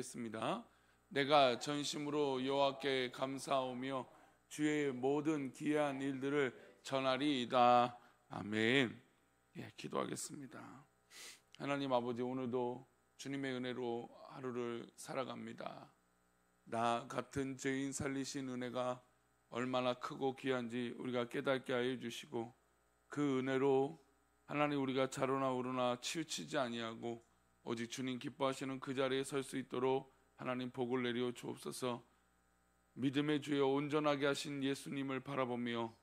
읽겠습니다. 내가 전심으로 여호와께 감사하오며 주의 모든 기이한 일들을 전하리이다. 아멘. 기도하겠습니다. 하나님 아버지, 오늘도 주님의 은혜로 하루를 살아갑니다. 나 같은 죄인 살리신 은혜가 얼마나 크고 귀한지 우리가 깨닫게 하여 주시고, 그 은혜로 하나님 우리가 자로나 우로나 치우치지 아니하고 오직 주님 기뻐하시는 그 자리에 설 수 있도록 하나님 복을 내려 주옵소서. 믿음의 주여 온전하게 하신 예수님을 바라보며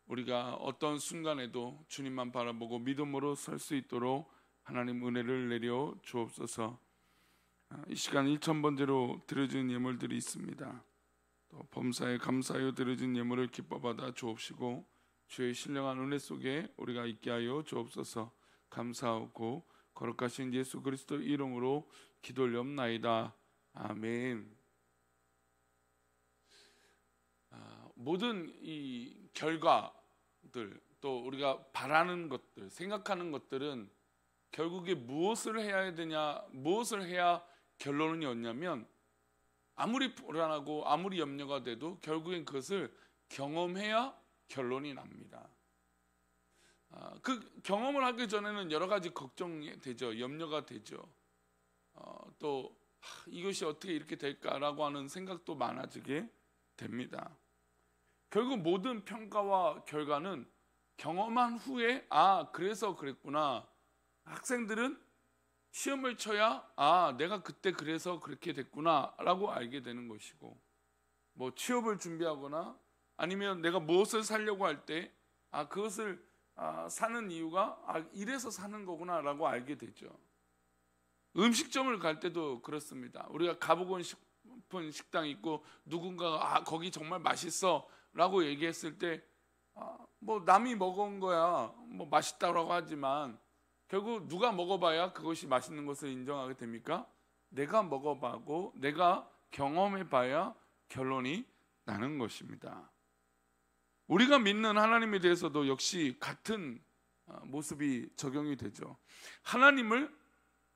우리가 어떤 순간에도 주님만 바라보고 믿음으로 설 수 있도록 하나님 은혜를 내려 주옵소서. 이 시간 1000번째로 드려진 예물들이 있습니다. 또 범사에 감사하여 드려진 예물을 기뻐 받아 주옵시고 주의 신령한 은혜 속에 우리가 있게 하여 주옵소서. 감사하고 거룩하신 예수 그리스도 이름으로 기도 올리옵나이다. 아멘. 모든 이 결과들, 또 우리가 바라는 것들, 생각하는 것들은 결국에 무엇을 해야 되냐, 무엇을 해야 결론이 오냐면, 아무리 불안하고 아무리 염려가 돼도 결국엔 그것을 경험해야 결론이 납니다. 그 경험을 하기 전에는 여러 가지 걱정이 되죠. 염려가 되죠. 또 이것이 어떻게 이렇게 될까라고 하는 생각도 많아지게 됩니다. 결국 모든 평가와 결과는 경험한 후에 그래서 그랬구나. 학생들은 시험을 쳐야 내가 그때 그래서 그렇게 됐구나 라고 알게 되는 것이고, 뭐 취업을 준비하거나 아니면 내가 무엇을 살려고 할 때 그것을 사는 이유가 이래서 사는 거구나 라고 알게 되죠. 음식점을 갈 때도 그렇습니다. 우리가 가보고 싶은 식당이 있고 누군가가 거기 정말 맛있어 라고 얘기했을 때 뭐 남이 먹은 거야 뭐 맛있다고 하지만 결국 누가 먹어봐야 그것이 맛있는 것을 인정하게 됩니까? 내가 먹어봐고 내가 경험해봐야 결론이 나는 것입니다. 우리가 믿는 하나님에 대해서도 역시 같은 모습이 적용이 되죠. 하나님을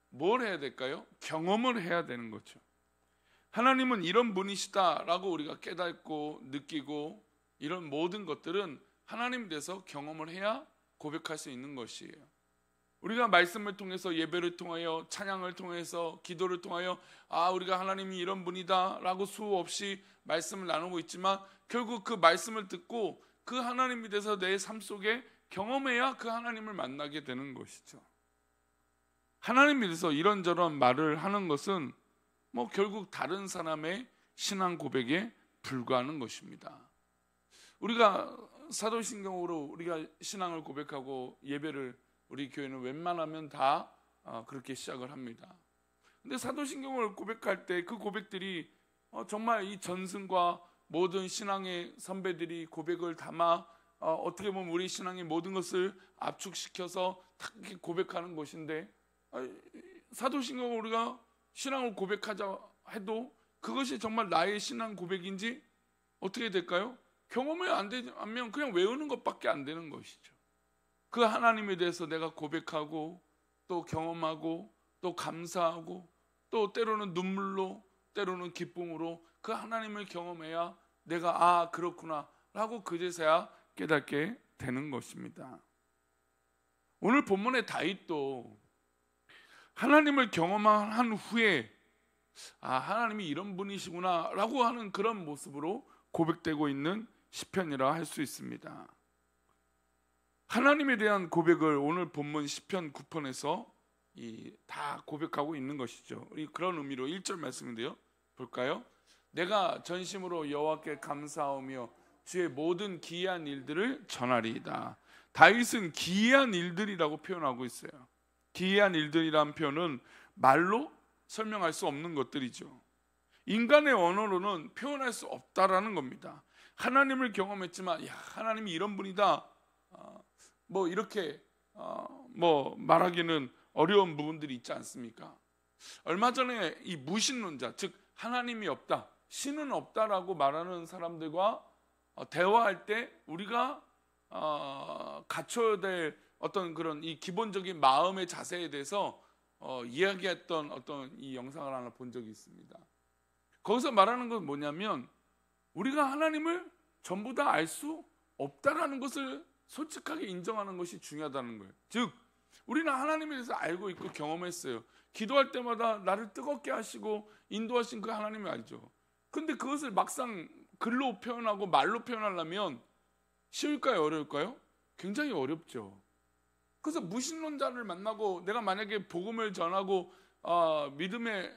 뭘 해야 될까요? 경험을 해야 되는 거죠. 하나님은 이런 분이시다라고 우리가 깨닫고 느끼고, 이런 모든 것들은 하나님에 대해서 경험을 해야 고백할 수 있는 것이에요. 우리가 말씀을 통해서, 예배를 통하여, 찬양을 통해서, 기도를 통하여 우리가 하나님이 이런 분이다 라고 수없이 말씀을 나누고 있지만, 결국 그 말씀을 듣고 그 하나님에 대해서 내 삶 속에 경험해야 그 하나님을 만나게 되는 것이죠. 하나님에 대해서 이런저런 말을 하는 것은 뭐 결국 다른 사람의 신앙 고백에 불과하는 것입니다. 우리가 사도신경으로 우리가 신앙을 고백하고 예배를, 우리 교회는 웬만하면 다 그렇게 시작을 합니다. 근데 사도신경을 고백할 때 그 고백들이 정말 이 전승과 모든 신앙의 선배들이 고백을 담아 어떻게 보면 우리 신앙의 모든 것을 압축시켜서 딱 이렇게 고백하는 것인데, 사도신경을 우리가 신앙을 고백하자 해도 그것이 정말 나의 신앙 고백인지 어떻게 될까요? 경험이 안 되면 그냥 외우는 것밖에 안 되는 것이죠. 그 하나님에 대해서 내가 고백하고 또 경험하고 또 감사하고 또 때로는 눈물로 때로는 기쁨으로 그 하나님을 경험해야 내가 그렇구나 라고 그제서야 깨닫게 되는 것입니다. 오늘 본문의 다윗도 하나님을 경험한 후에 하나님이 이런 분이시구나 라고 하는 그런 모습으로 고백되고 있는 시편이라 할 수 있습니다. 하나님에 대한 고백을 오늘 본문 시편 9편에서 다 고백하고 있는 것이죠. 그런 의미로 1절 말씀인데요, 볼까요? 내가 전심으로 여호와께 감사하며 주의 모든 기이한 일들을 전하리이다. 다윗은 기이한 일들이라고 표현하고 있어요. 기이한 일들이란 표현은 말로 설명할 수 없는 것들이죠. 인간의 언어로는 표현할 수 없다라는 겁니다. 하나님을 경험했지만 하나님이 이런 분이다 뭐 이렇게 뭐 말하기는 어려운 부분들이 있지 않습니까? 얼마 전에 이 무신론자, 즉 하나님이 없다, 신은 없다라고 말하는 사람들과 대화할 때 우리가 갖춰야 될 어떤 그런 이 기본적인 마음의 자세에 대해서 이야기했던 어떤 이 영상을 하나 본 적이 있습니다. 거기서 말하는 건 뭐냐면 우리가 하나님을 전부 다 알 수 없다라는 것을 솔직하게 인정하는 것이 중요하다는 거예요. 즉 우리는 하나님에 대해서 알고 있고 경험했어요. 기도할 때마다 나를 뜨겁게 하시고 인도하신 그 하나님을 알죠. 근데 그것을 막상 글로 표현하고 말로 표현하려면 쉬울까요? 어려울까요? 굉장히 어렵죠. 그래서 무신론자를 만나고 내가 만약에 복음을 전하고 믿음의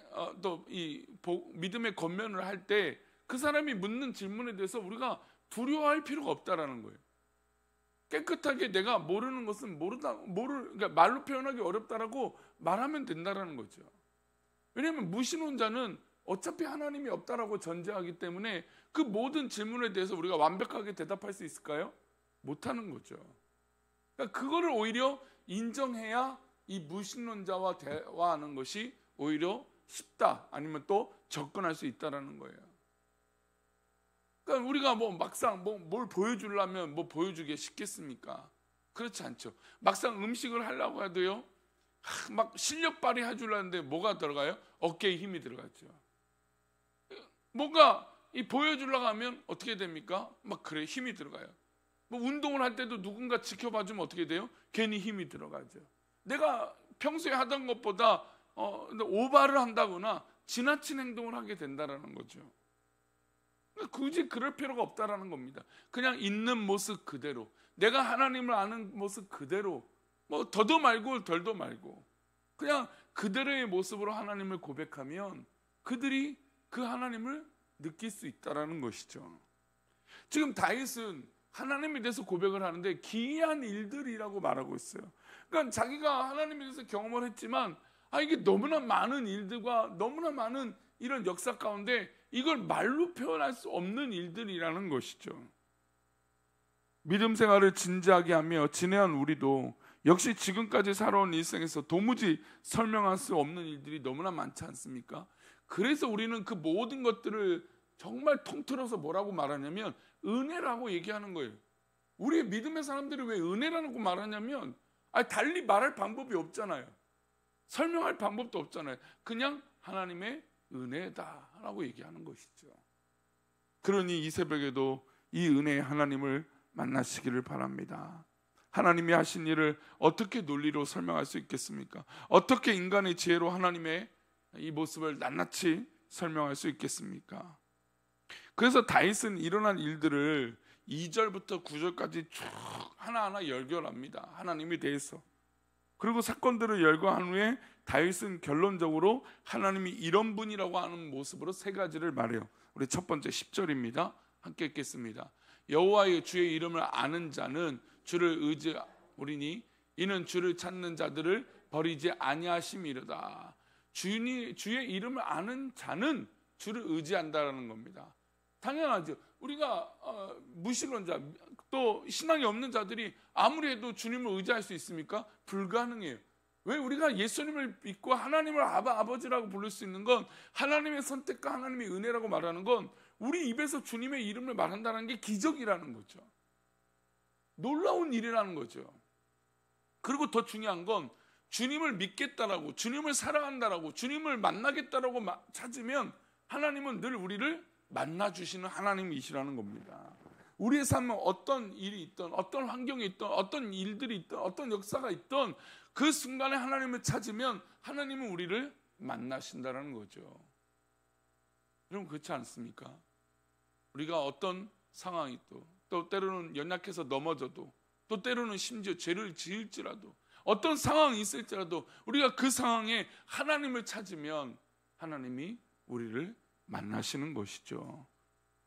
권면을 할 때 그 사람이 묻는 질문에 대해서 우리가 두려워할 필요가 없다라는 거예요. 깨끗하게 내가 모르는 것은 그러니까 말로 표현하기 어렵다라고 말하면 된다라는 거죠. 왜냐하면 무신론자는 어차피 하나님이 없다라고 전제하기 때문에 그 모든 질문에 대해서 우리가 완벽하게 대답할 수 있을까요? 못하는 거죠. 그러니까 그거를 오히려 인정해야 이 무신론자와 대화하는 것이 오히려 쉽다, 아니면 또 접근할 수 있다라는 거예요. 그러니까 우리가 막상 뭘 보여주려면 보여주기가 쉽겠습니까? 그렇지 않죠. 막상 음식을 하려고 해도요, 막 실력 발휘해 주려는데 뭐가 들어가요? 어깨에 힘이 들어가죠. 뭔가 보여주려고 하면 어떻게 됩니까? 그래 힘이 들어가요. 운동을 할 때도 누군가 지켜봐 주면 어떻게 돼요? 괜히 힘이 들어가죠. 내가 평소에 하던 것보다 오바를 한다거나 지나친 행동을 하게 된다라는 거죠. 굳이 그럴 필요가 없다라는 겁니다. 그냥 있는 모습 그대로, 내가 하나님을 아는 모습 그대로, 더도 말고 덜도 말고 그냥 그대로의 모습으로 하나님을 고백하면 그들이 그 하나님을 느낄 수 있다라는 것이죠. 지금 다윗은 하나님에 대해서 고백을 하는데 기이한 일들이라고 말하고 있어요. 그러니까 자기가 하나님에 대해서 경험을 했지만 이게 너무나 많은 일들과 너무나 많은 이런 역사 가운데 이걸 말로 표현할 수 없는 일들이라는 것이죠. 믿음 생활을 진지하게 하며 지내온 우리도 역시 지금까지 살아온 일생에서 도무지 설명할 수 없는 일들이 너무나 많지 않습니까? 그래서 우리는 그 모든 것들을 정말 통틀어서 뭐라고 말하냐면 은혜라고 얘기하는 거예요. 우리의 믿음의 사람들이 왜 은혜라고 말하냐면 달리 말할 방법이 없잖아요. 설명할 방법도 없잖아요. 그냥 하나님의 은혜다라고 얘기하는 것이죠. 그러니 이 새벽에도 이 은혜의 하나님을 만나시기를 바랍니다. 하나님이 하신 일을 어떻게 논리로 설명할 수 있겠습니까? 어떻게 인간의 지혜로 하나님의 이 모습을 낱낱이 설명할 수 있겠습니까? 그래서 다윗은 일어난 일들을 2절부터 9절까지 쭉 하나하나 열거합니다. 하나님에 대해서. 그리고 사건들을 열거한 후에 다윗은 결론적으로 하나님이 이런 분이라고 하는 모습으로 세 가지를 말해요. 우리 첫 번째 10절입니다. 함께 읽겠습니다. 여호와의 주의 이름을 아는 자는 주를 의지하오리니 이는 주를 찾는 자들을 버리지 아니하심이로다. 주의 이름을 아는 자는 주를 의지한다라는 겁니다. 당연하죠. 우리가 무신론자 또 신앙이 없는 자들이 아무리 해도 주님을 의지할 수 있습니까? 불가능해요. 왜? 우리가 예수님을 믿고 하나님을 아버지라고 부를 수 있는 건, 하나님의 선택과 하나님의 은혜라고 말하는 건 우리 입에서 주님의 이름을 말한다는 게 기적이라는 거죠. 놀라운 일이라는 거죠. 그리고 더 중요한 건 주님을 믿겠다라고, 주님을 사랑한다라고, 주님을 만나겠다라고 찾으면 하나님은 늘 우리를 만나주시는 하나님이시라는 겁니다. 우리의 삶은 어떤 일이 있든, 어떤 환경이 있든, 어떤 일들이 있든, 어떤 역사가 있든 그 순간에 하나님을 찾으면 하나님은 우리를 만나신다는 거죠. 여러분 그렇지 않습니까? 우리가 어떤 상황이 또 때로는 연약해서 넘어져도, 또 때로는 심지어 죄를 지을지라도, 어떤 상황이 있을지라도 우리가 그 상황에 하나님을 찾으면 하나님이 우리를 만나시는 것이죠.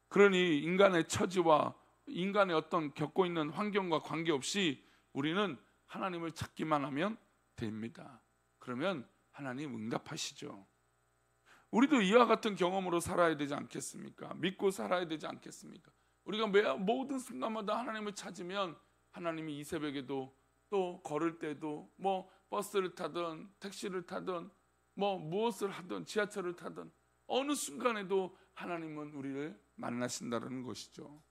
그러니 인간의 처지와 인간의 어떤 겪고 있는 환경과 관계없이 우리는 하나님을 찾기만 하면 됩니다. 그러면 하나님 응답하시죠. 우리도 이와 같은 경험으로 살아야 되지 않겠습니까? 믿고 살아야 되지 않겠습니까? 우리가 모든 순간마다 하나님을 찾으면 하나님이 이 새벽에도, 또 걸을 때도, 버스를 타든 택시를 타든 무엇을 하든 지하철을 타든 어느 순간에도 하나님은 우리를 만나신다는 것이죠.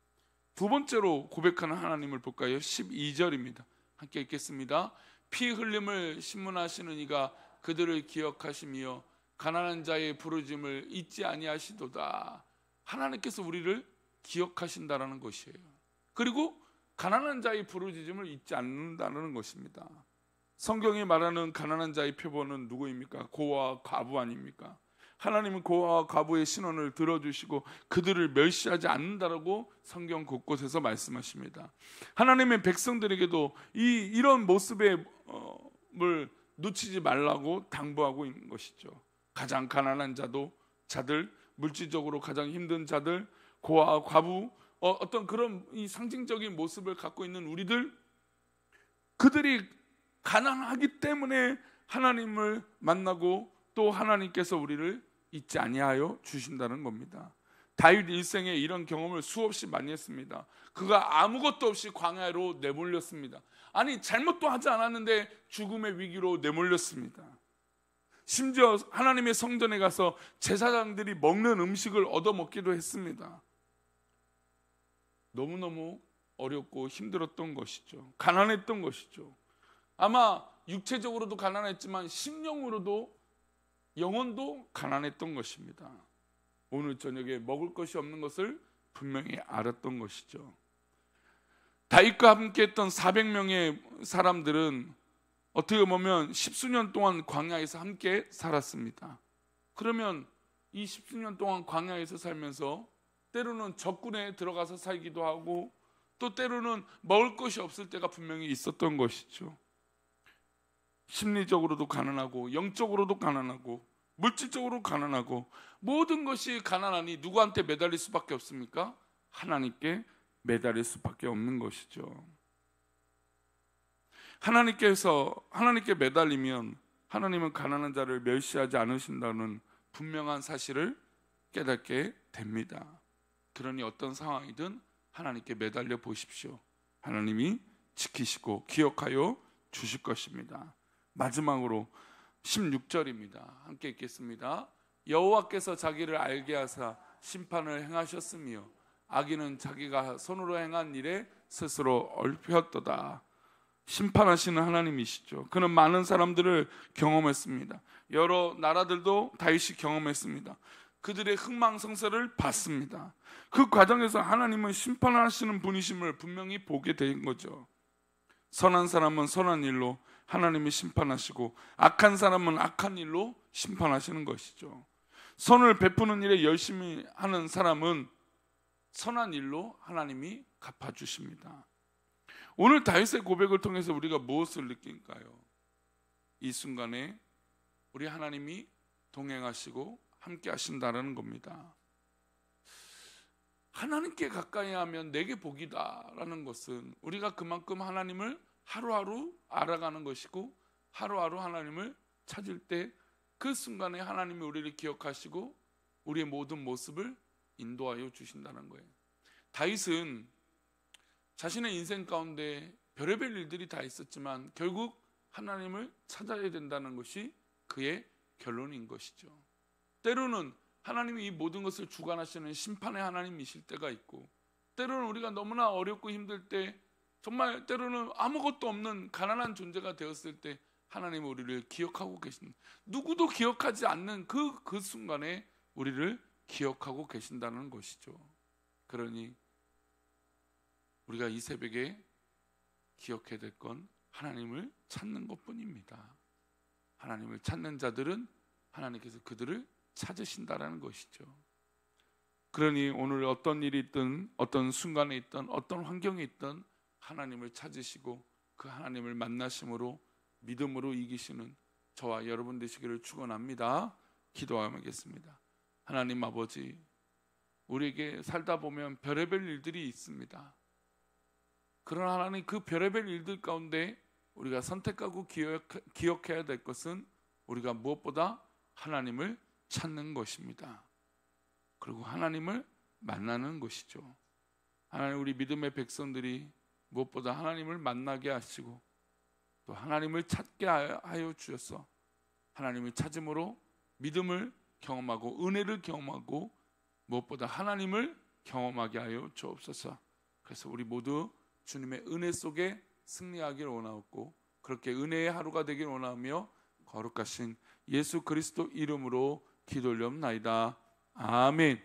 두 번째로 고백하는 하나님을 볼까요? 12절입니다. 함께 읽겠습니다. 피 흘림을 신문하시는 이가 그들을 기억하시며 가난한 자의 부르짐을 잊지 아니하시도다. 하나님께서 우리를 기억하신다라는 것이에요. 그리고 가난한 자의 부르짖음을 잊지 않는다는 것입니다. 성경이 말하는 가난한 자의 표본은 누구입니까? 고아와 과부 아닙니까? 하나님은 고아와 과부의 신원을 들어주시고 그들을 멸시하지 않는다라고 성경 곳곳에서 말씀하십니다. 하나님의 백성들에게도 이런 모습을 놓치지 말라고 당부하고 있는 것이죠. 가장 가난한 자들, 물질적으로 가장 힘든 자들, 고아와 과부, 어떤 그런 이 상징적인 모습을 갖고 있는 우리들, 그들이 가난하기 때문에 하나님을 만나고 또 하나님께서 우리를 잊지 아니하여 주신다는 겁니다. 다윗 일생에 이런 경험을 수없이 많이 했습니다. 그가 아무것도 없이 광야로 내몰렸습니다. 아니, 잘못도 하지 않았는데 죽음의 위기로 내몰렸습니다. 심지어 하나님의 성전에 가서 제사장들이 먹는 음식을 얻어먹기도 했습니다. 너무너무 어렵고 힘들었던 것이죠. 가난했던 것이죠. 아마 육체적으로도 가난했지만 심령으로도, 영혼도 가난했던 것입니다. 오늘 저녁에 먹을 것이 없는 것을 분명히 알았던 것이죠. 다윗과 함께 했던 400명의 사람들은 어떻게 보면 십수년 동안 광야에서 함께 살았습니다. 그러면 이 십수년 동안 광야에서 살면서 때로는 적군에 들어가서 살기도 하고 또 때로는 먹을 것이 없을 때가 분명히 있었던 것이죠. 심리적으로도 가난하고 영적으로도 가난하고 물질적으로 가난하고 모든 것이 가난하니 누구한테 매달릴 수밖에 없습니까? 하나님께 매달릴 수밖에 없는 것이죠. 하나님께 매달리면 하나님은 가난한 자를 멸시하지 않으신다는 분명한 사실을 깨닫게 됩니다. 그러니 어떤 상황이든 하나님께 매달려 보십시오. 하나님이 지키시고 기억하여 주실 것입니다. 마지막으로 16절입니다. 함께 읽겠습니다. 여호와께서 자기를 알게 하사 심판을 행하셨으며 악인은 자기가 손으로 행한 일에 스스로 얽혔도다. 심판하시는 하나님이시죠. 그는 많은 사람들을 경험했습니다. 여러 나라들도 다윗이 경험했습니다. 그들의 흥망성쇠를 봤습니다. 그 과정에서 하나님은 심판하시는 분이심을 분명히 보게 된 거죠. 선한 사람은 선한 일로 하나님이 심판하시고 악한 사람은 악한 일로 심판하시는 것이죠. 선을 베푸는 일에 열심히 하는 사람은 선한 일로 하나님이 갚아주십니다. 오늘 다윗의 고백을 통해서 우리가 무엇을 느낄까요? 이 순간에 우리 하나님이 동행하시고 함께 하신다는 겁니다. 하나님께 가까이 하면 내게 복이다라는 것은 우리가 그만큼 하나님을 하루하루 알아가는 것이고 하루하루 하나님을 찾을 때 그 순간에 하나님이 우리를 기억하시고 우리의 모든 모습을 인도하여 주신다는 거예요. 다윗은 자신의 인생 가운데 별의별 일들이 다 있었지만 결국 하나님을 찾아야 된다는 것이 그의 결론인 것이죠. 때로는 하나님이 이 모든 것을 주관하시는 심판의 하나님이실 때가 있고 때로는 우리가 너무나 어렵고 힘들 때 정말 때로는 아무것도 없는 가난한 존재가 되었을 때 하나님은 우리를 기억하고 계신다. 누구도 기억하지 않는 그 순간에 우리를 기억하고 계신다는 것이죠. 그러니 우리가 이 새벽에 기억해야 될 건 하나님을 찾는 것뿐입니다. 하나님을 찾는 자들은 하나님께서 그들을 찾으신다라는 것이죠. 그러니 오늘 어떤 일이 있든 어떤 순간에 있든 어떤 환경에 있든 하나님을 찾으시고 그 하나님을 만나심으로 믿음으로 이기시는 저와 여러분 되시기를 축원합니다. 기도하겠습니다. 하나님 아버지, 우리에게 살다 보면 별의별 일들이 있습니다. 그러나 하나님 그 별의별 일들 가운데 우리가 선택하고 기억해야 될 것은 우리가 무엇보다 하나님을 찾는 것입니다. 그리고 하나님을 만나는 것이죠. 하나님, 우리 믿음의 백성들이 무엇보다 하나님을 만나게 하시고 또 하나님을 찾게 하여 주셔서 하나님을 찾음으로 믿음을 경험하고 은혜를 경험하고 무엇보다 하나님을 경험하게 하여 주옵소서. 그래서 우리 모두 주님의 은혜 속에 승리하기를 원하옵고 그렇게 은혜의 하루가 되기를 원하며 거룩하신 예수 그리스도 이름으로 기도 올려옵나이다. 아멘.